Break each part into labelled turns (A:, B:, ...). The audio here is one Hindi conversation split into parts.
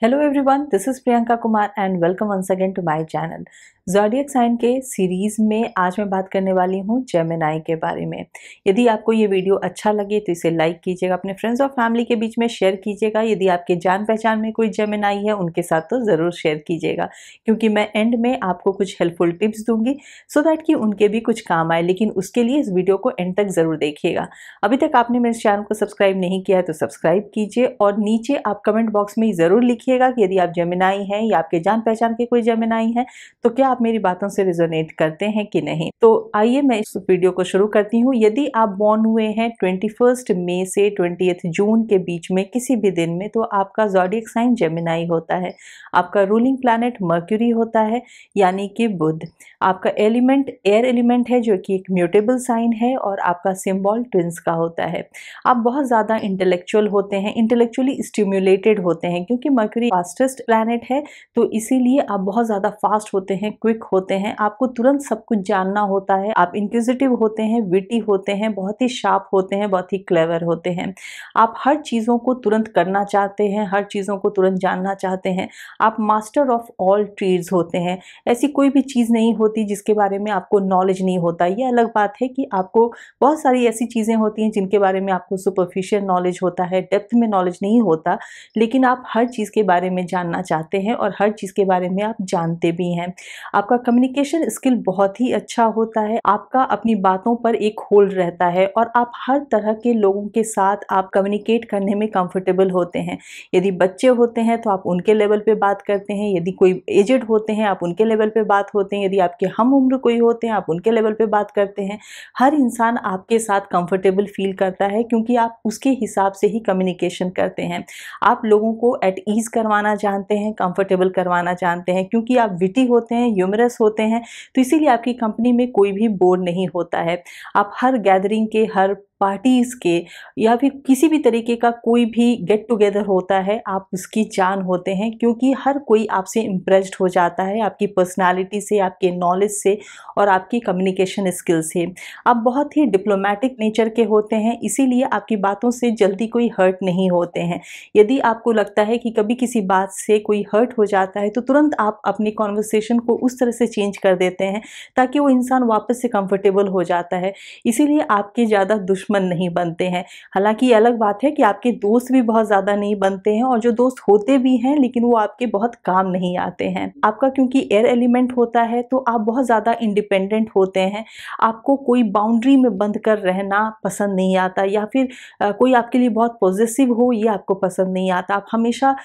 A: Hello everyone, this is Priyanka Kumar and welcome once again to my channel. Zodiac sign के सीरीज़ में आज मैं बात करने वाली हूँ जेमिनी के बारे में। यदि आपको ये वीडियो अच्छा लगे तो इसे लाइक कीजिएगा, अपने फ्रेंड्स और फैमिली के बीच में शेयर कीजिएगा। यदि आपके जान पहचान में कोई जेमिनी है उनके साथ तो ज़रूर शेयर कीजिएगा, क्योंकि मैं एंड में आपको कुछ हेल्पफुल टिप्स दूंगी सो दैट कि उनके भी कुछ काम आए। लेकिन उसके लिए इस वीडियो को एंड तक ज़रूर देखिएगा। अभी तक आपने मेरे चैनल को सब्सक्राइब नहीं किया है तो सब्सक्राइब कीजिए, और नीचे आप कमेंट बॉक्स में ज़रूर लिखिएगा कि यदि आप जेमिनी हैं या आपके जान पहचान के कोई जेमिनी हैं तो क्या आप मेरी बातों से रिजोनेट करते हैं कि नहीं। तो आइए मैं इस वीडियो को शुरू करती हूँ। यदि आप बॉर्न हुए हैं 21 मई से 20 जून के बीच में किसी भी दिन में, तो आपका ज़ोडिएक साइन जेमिनी होता है। आपका रूलिंग प्लैनेट मर्क्यूरी होता है, यानी कि बुध। आपका एलिमेंट एयर एलिमेंट है, जो कि एक म्यूटेबल साइन है, और आपका सिंबल ट्विंस का होता है। आप बहुत ज़्यादा इंटेलेक्चुअल होते हैं, इंटेलेक्चुअली स्टिम्युलेटेड होते हैं, क्योंकि मर्क्यूरी फास्टेस्ट प्लैनेट है, तो इसीलिए आप बहुत ज़्यादा फास्ट होते हैं, क्विक होते हैं। आपको तुरंत सब कुछ जानना होता है। आप इंक्विजिटिव होते हैं, विटी होते हैं, बहुत ही शार्प होते हैं, बहुत ही क्लेवर होते हैं। आप हर चीज़ों को तुरंत करना चाहते हैं, हर चीज़ों को तुरंत जानना चाहते हैं। आप मास्टर ऑफ ऑल ट्रेड्स होते हैं। ऐसी कोई भी चीज़ नहीं होती जिसके बारे में आपको नॉलेज नहीं होता। ये अलग बात है कि आपको बहुत सारी ऐसी चीज़ें होती हैं जिनके बारे में आपको सुपरफिशियल नॉलेज होता है, डेप्थ में नॉलेज नहीं होता, लेकिन आप हर चीज़ के बारे में जानना चाहते हैं और हर चीज़ के बारे में आप जानते भी हैं। आपका कम्युनिकेशन स्किल बहुत ही अच्छा होता है। आपका अपनी बातों पर एक होल्ड रहता है, और आप हर तरह के लोगों के साथ आप कम्युनिकेट करने में कंफर्टेबल होते हैं। यदि बच्चे होते हैं तो आप उनके लेवल पे बात करते हैं, यदि कोई एजेड होते हैं आप उनके लेवल पे बात होते हैं, यदि आपके हम उम्र कोई होते हैं आप उनके लेवल पे बात करते हैं। हर इंसान आपके साथ कंफर्टेबल फील करता है, क्योंकि आप उसके हिसाब से ही कम्युनिकेशन करते हैं। आप लोगों को एट ईज करवाना जानते हैं, कंफर्टेबल करवाना जानते हैं, क्योंकि आप विटी होते हैं, ह्यूमरस होते हैं, तो इसीलिए आपकी कंपनी में कोई भी बोर नहीं होता है। आप हर गैदरिंग के, हर पार्टीज़ के, या फिर किसी भी तरीके का कोई भी गेट टुगेदर होता है, आप उसकी जान होते हैं, क्योंकि हर कोई आपसे इम्प्रेस्ड हो जाता है आपकी पर्सनालिटी से, आपके नॉलेज से और आपकी कम्युनिकेशन स्किल से। आप बहुत ही डिप्लोमेटिक नेचर के होते हैं, इसीलिए आपकी बातों से जल्दी कोई हर्ट नहीं होते हैं। यदि आपको लगता है कि कभी किसी बात से कोई हर्ट हो जाता है तो तुरंत आप अपनी कॉन्वर्सेशन को उस तरह से चेंज कर देते हैं ताकि वो इंसान वापस से कंफर्टेबल हो जाता है। इसीलिए आपके ज़्यादा दुश्मन नहीं बनते हैं। हालांकि ये अलग बात है कि आपके दोस्त भी बहुत ज़्यादा नहीं बनते हैं, और जो दोस्त होते भी हैं लेकिन वो आपके बहुत काम नहीं आते हैं। आपका क्योंकि एयर एलिमेंट होता है तो आप बहुत ज़्यादा इंडिपेंडेंट होते हैं। आपको कोई बाउंड्री में बंद कर रहना पसंद नहीं आता, या फिर कोई आपके लिए बहुत पॉजिटिव हो, ये आपको पसंद नहीं आता। आप हमेशा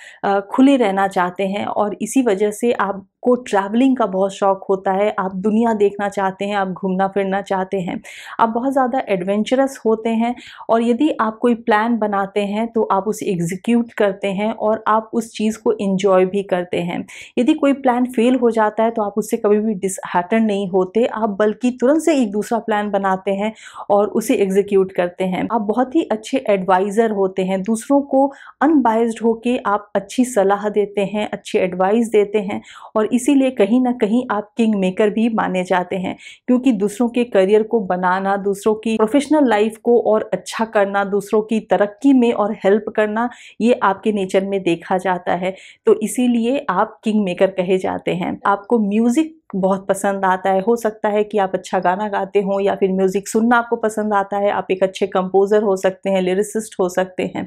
A: खुले रहना चाहते हैं, और इसी वजह से आपको ट्रैवलिंग का बहुत शौक होता है। आप दुनिया देखना चाहते हैं, आप घूमना फिरना चाहते हैं, आप बहुत ज़्यादा एडवेंचरस होते हैं, और यदि आप कोई प्लान बनाते हैं तो आप उसे एग्जीक्यूट करते हैं और आप उस चीज़ को एंजॉय भी करते हैं। यदि कोई प्लान फेल हो जाता है तो आप उससे कभी भी डिसहार्टन नहीं होते, आप बल्कि तुरंत से एक दूसरा प्लान बनाते हैं और उसे एग्जीक्यूट करते हैं। आप बहुत ही अच्छे एडवाइज़र होते हैं, दूसरों को अनबायस्ड होके आप अच्छी सलाह देते हैं, अच्छी एडवाइस देते हैं, और इसीलिए कहीं ना कहीं आप किंग मेकर भी माने जाते हैं, क्योंकि दूसरों के करियर को बनाना, दूसरों की प्रोफेशनल लाइफ को और अच्छा करना, दूसरों की तरक्की में और हेल्प करना, ये आपके नेचर में देखा जाता है। तो इसीलिए आप किंग मेकर कहे जाते हैं। आपको म्यूजिक बहुत पसंद आता है। हो सकता है कि आप अच्छा गाना गाते हों, या फिर म्यूज़िक सुनना आपको पसंद आता है। आप एक अच्छे कंपोज़र हो सकते हैं, लिरिसिस्ट हो सकते हैं,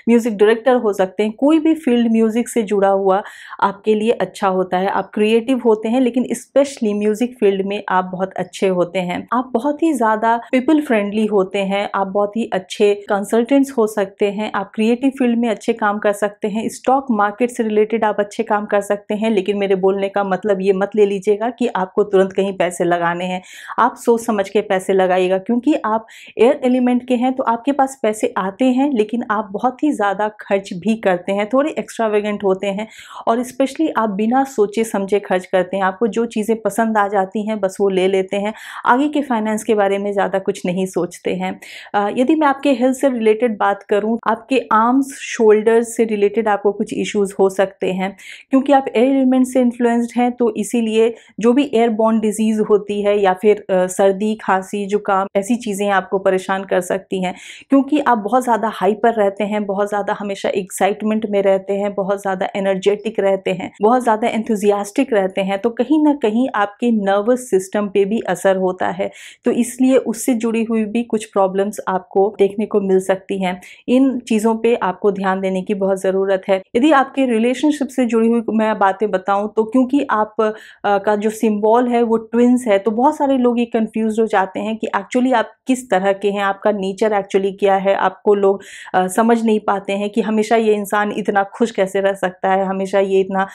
A: म्यूज़िक डायरेक्टर हो सकते हैं। कोई भी फील्ड म्यूज़िक से जुड़ा हुआ आपके लिए अच्छा होता है। आप क्रिएटिव होते हैं, लेकिन स्पेशली म्यूज़िक फील्ड में आप बहुत अच्छे होते हैं। आप बहुत ही ज़्यादा पीपल फ्रेंडली होते हैं, आप बहुत ही अच्छे कंसल्टेंट्स हो सकते हैं, आप क्रिएटिव फील्ड में अच्छे काम कर सकते हैं, स्टॉक मार्केट से रिलेटेड आप अच्छे काम कर सकते हैं। लेकिन मेरे बोलने का मतलब ये मत ले लीजिएगा कि आपको तुरंत कहीं पैसे लगाने हैं। आप सोच समझ के पैसे लगाइएगा, क्योंकि आप एयर एलिमेंट के हैं तो आपके पास पैसे आते हैं, लेकिन आप बहुत ही ज़्यादा खर्च भी करते हैं, थोड़े एक्स्ट्रावेगेंट होते हैं, और स्पेशली आप बिना सोचे समझे खर्च करते हैं। आपको जो चीज़ें पसंद आ जाती हैं बस वो ले लेते हैं, आगे के फाइनेंस के बारे में ज़्यादा कुछ नहीं सोचते हैं। यदि मैं आपके हेल्थ से रिलेटेड बात करूँ, आपके आर्म्स शोल्डर्स से रिलेटेड आपको कुछ इश्यूज़ हो सकते हैं, क्योंकि आप एयर एलिमेंट से इन्फ्लुएंस्ड हैं, तो इसीलिए जो भी एयरबॉर्न डिजीज होती है या फिर सर्दी खांसी जुकाम ऐसी चीज़ें आपको परेशान कर सकती हैं, क्योंकि आप बहुत ज़्यादा हाइपर रहते हैं, बहुत ज़्यादा हमेशा एक्साइटमेंट में रहते हैं, बहुत ज़्यादा एनर्जेटिक रहते हैं, बहुत ज़्यादा एंथुजियास्टिक रहते हैं, तो कहीं ना कहीं आपके नर्वस सिस्टम पे भी असर होता है। तो इसलिए उससे जुड़ी हुई भी कुछ प्रॉब्लम्स आपको देखने को मिल सकती हैं। इन चीज़ों पे आपको ध्यान देने की बहुत ज़रूरत है। यदि आपके रिलेशनशिप से जुड़ी हुई मैं बातें बताऊं तो क्योंकि आप का जो सिंबल है वो ट्विंस है, तो बहुत सारे लोग ये कंफ्यूज हो जाते हैं कि एक्चुअली आप किस तरह के हैं, आपका नेचर एक्चुअली क्या है। आपको लोग समझ नहीं पाते हैं कि हमेशा ये इंसान इतना खुश कैसे रह सकता है, हमेशा ये इतना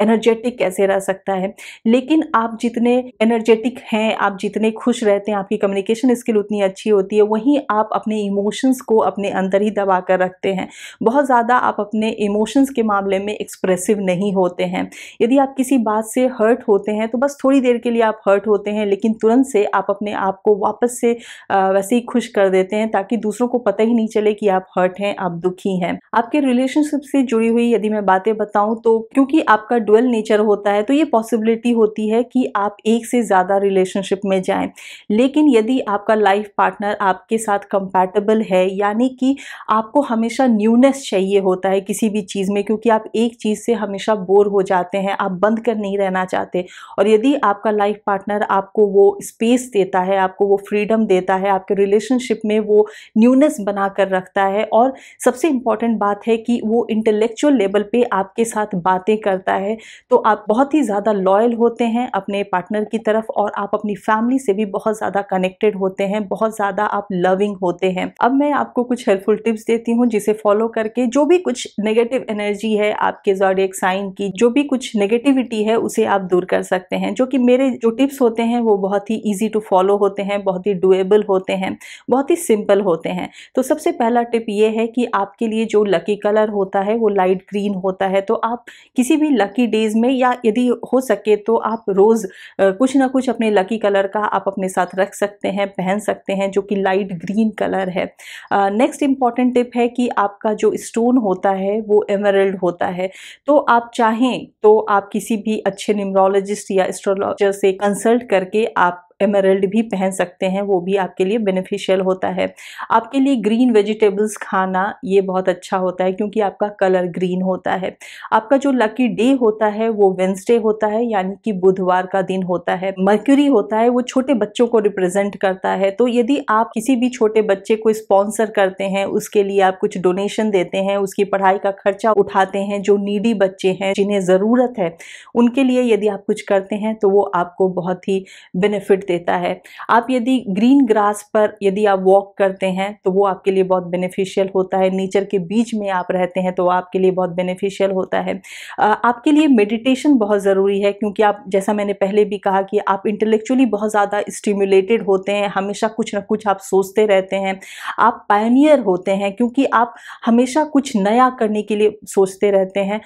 A: एनर्जेटिक कैसे रह सकता है। लेकिन आप जितने एनर्जेटिक हैं, आप जितने खुश रहते हैं, आपकी कम्युनिकेशन स्किल उतनी अच्छी होती है, वहीं आप अपने इमोशंस को अपने अंदर ही दबा कर रखते हैं। बहुत ज़्यादा आप अपने इमोशंस के मामले में एक्सप्रेसिव नहीं होते हैं। यदि आप किसी बात से हर्ट होते हैं तो बस थोड़ी देर के लिए आप हर्ट होते हैं, लेकिन तुरंत से आप अपने आप को वापस से वैसे ही खुश कर देते हैं ताकि दूसरों को पता ही नहीं चले कि आप हर्ट हैं, आप दुखी हैं। आपके रिलेशनशिप से जुड़ी हुई यदि मैं बातें बताऊं तो क्योंकि आपका डुअल नेचर होता है तो ये पॉसिबिलिटी होती है कि आप एक से ज़्यादा रिलेशनशिप में जाएं। लेकिन यदि आपका लाइफ पार्टनर आपके साथ कंपैटिबल है, यानी कि आपको हमेशा न्यूनेस चाहिए होता है किसी भी चीज़ में, क्योंकि आप एक चीज़ से हमेशा बोर हो जाते हैं, आप बंद कर नहीं रहना चाहते, और यदि आपका लाइफ पार्टनर आपको वो स्पेस देता है, आपको वो फ्रीडम देता है, आपके रिलेशनशिप में वो न्यूनेस बना कर रखता है, और सबसे इम्पॉर्टेंट बात है कि वो इंटेलेक्चुअल लेवल पे आपके साथ बातें करता है, तो आप बहुत ही ज़्यादा लॉयल होते हैं अपने पार्टनर की तरफ, और आप अपनी फैमिली से भी बहुत ज़्यादा कनेक्टेड होते हैं, बहुत ज़्यादा आप लविंग होते हैं। अब मैं आपको कुछ हेल्पफुल टिप्स देती हूँ जिसे फॉलो करके जो भी कुछ नेगेटिव एनर्जी है आपके ज़ोडिएक साइन की, जो भी कुछ नेगेटिविटी है उसे आप दूर कर सकते हैं। जो कि मेरे जो टिप्स होते हैं वो बहुत ही ईजी टू फॉलो होते हैं, बहुत ही डुएबल होते हैं, बहुत ही सिंपल होते हैं। तो सबसे पहला टिप ये है कि आपके लिए जो लकी कलर होता है वो लाइट ग्रीन होता है, तो आप किसी भी लकी डेज में, या यदि हो सके तो आप रोज़ कुछ ना कुछ अपने लकी कलर का आप अपने साथ रख सकते हैं, पहन सकते हैं, जो कि लाइट ग्रीन कलर है। नेक्स्ट इंपॉर्टेंट टिप है कि आपका जो स्टोन होता है वो एमरल्ड होता है, तो आप चाहें तो आप किसी भी अच्छे न्यूमरोलॉजिस्ट या एस्ट्रोलॉजर से कंसल्ट करके आप एमरल्ड भी पहन सकते हैं, वो भी आपके लिए बेनिफिशियल होता है। आपके लिए ग्रीन वेजिटेबल्स खाना ये बहुत अच्छा होता है क्योंकि आपका कलर ग्रीन होता है। आपका जो लकी डे होता है वो वेंसडे होता है, यानी कि बुधवार का दिन होता है। मर्क्यूरी होता है, वो छोटे बच्चों को रिप्रेजेंट करता है, तो यदि आप किसी भी छोटे बच्चे को स्पॉन्सर करते हैं, उसके लिए आप कुछ डोनेशन देते हैं, उसकी पढ़ाई का खर्चा उठाते हैं, जो नीडी बच्चे हैं जिन्हें ज़रूरत है उनके लिए यदि आप कुछ करते हैं तो वो आपको बहुत ही बेनिफिट देता है। आप यदि ग्रीन ग्रास पर यदि आप वॉक करते हैं तो वो आपके लिए बहुत बेनिफिशियल होता है। नेचर के बीच में आप रहते हैं तो आपके लिए बहुत बेनिफिशियल होता है। आपके लिए मेडिटेशन बहुत ज़रूरी है, क्योंकि आप, जैसा मैंने पहले भी कहा, कि आप इंटेलेक्चुअली बहुत ज़्यादा स्टिमुलेटेड होते हैं, हमेशा कुछ ना कुछ आप सोचते रहते हैं। आप पायनियर होते हैं क्योंकि आप हमेशा कुछ नया करने के लिए सोचते रहते हैं।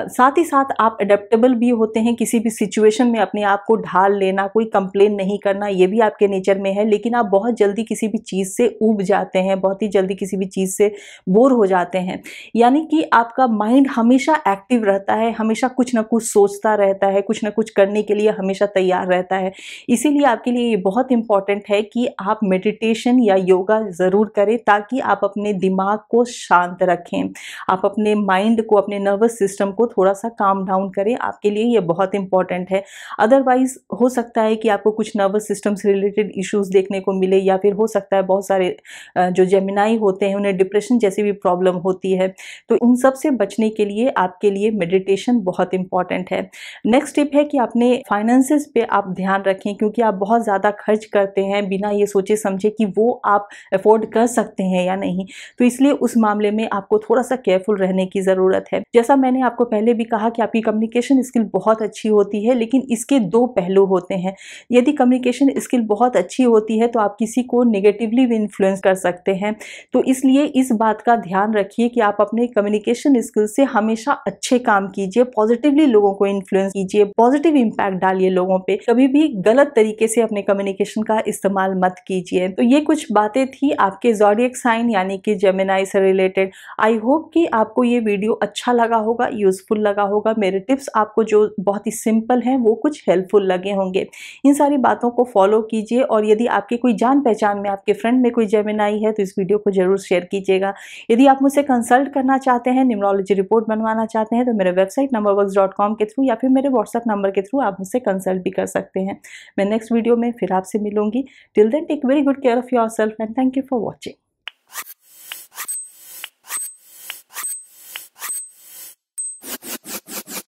A: साथ ही साथ आप अडेप्टेबल भी होते हैं, किसी भी सिचुएशन में अपने आप को ढाल लेना, कोई कंप्लेन नहीं करना, ये भी आपके नेचर में है। लेकिन आप बहुत जल्दी किसी भी चीज़ से ऊब जाते हैं, बहुत ही जल्दी किसी भी चीज़ से बोर हो जाते हैं, यानी कि आपका माइंड हमेशा एक्टिव रहता है, हमेशा कुछ ना कुछ सोचता रहता है, कुछ ना कुछ करने के लिए हमेशा तैयार रहता है। इसीलिए आपके लिए ये बहुत इंपॉर्टेंट है कि आप मेडिटेशन या योगा ज़रूर करें, ताकि आप अपने दिमाग को शांत रखें, आप अपने माइंड को, अपने नर्वस सिस्टम को थोड़ा सा काम डाउन करें। आपके लिए ये बहुत इंपॉर्टेंट है। अदरवाइज हो सकता है कि आपको कुछ नर्वस सिस्टम से रिलेटेड इश्यूज देखने को मिले, या फिर हो सकता है बहुत सारे जो जेमिनाई होते हैं उन्हें डिप्रेशन जैसी भी प्रॉब्लम होती है। तो उन सब से बचने के लिए आपके लिए मेडिटेशन बहुत इंपॉर्टेंट है। नेक्स्ट टिप है कि अपने फाइनेंसेस पे आप ध्यान रखें, क्योंकि आप बहुत ज़्यादा खर्च करते हैं बिना ये सोचे समझे कि वो आप अफोर्ड कर सकते हैं या नहीं। तो इसलिए उस मामले में आपको थोड़ा सा केयरफुल रहने की ज़रूरत है। जैसा मैंने आपको पहले भी कहा कि आपकी कम्युनिकेशन स्किल बहुत अच्छी होती है, लेकिन इसके दो पहलू होते हैं। यदि कम्युनिकेशन स्किल बहुत अच्छी होती है तो आप किसी को नेगेटिवली भी इन्फ्लुएंस कर सकते हैं। तो इसलिए इस बात का ध्यान रखिए कि आप अपने कम्युनिकेशन स्किल से हमेशा अच्छे काम कीजिए, पॉजिटिवली लोगों को इन्फ्लुएंस कीजिए, पॉजिटिव इंपैक्ट डालिए लोगों पे, कभी भी गलत तरीके से अपने कम्युनिकेशन का इस्तेमाल मत कीजिए। तो ये कुछ बातें थी आपके ज़ोडिएक साइन यानी कि जेमिनी से रिलेटेड। आई होप कि आपको ये वीडियो अच्छा लगा होगा, यूजफुल लगा होगा। मेरे टिप्स आपको जो बहुत ही सिंपल हैं वो कुछ हेल्पफुल लगे होंगे। इन सारी बातों को फॉलो कीजिए और यदि आपके कोई जान पहचान में, आपके फ्रेंड में कोई जेमिनी है तो इस वीडियो को जरूर शेयर कीजिएगा। यदि आप मुझसे कंसल्ट करना चाहते हैं, न्यूमरोलॉजी रिपोर्ट बनवाना चाहते हैं तो मेरे वेबसाइट numberworks.com के थ्रू या फिर मेरे व्हाट्सएप नंबर के थ्रू आप मुझसे कंसल्ट भी कर सकते हैं। मैं नेक्स्ट वीडियो में फिर आपसे मिलूंगी। Till then take very good care of yourself and thank you for watching.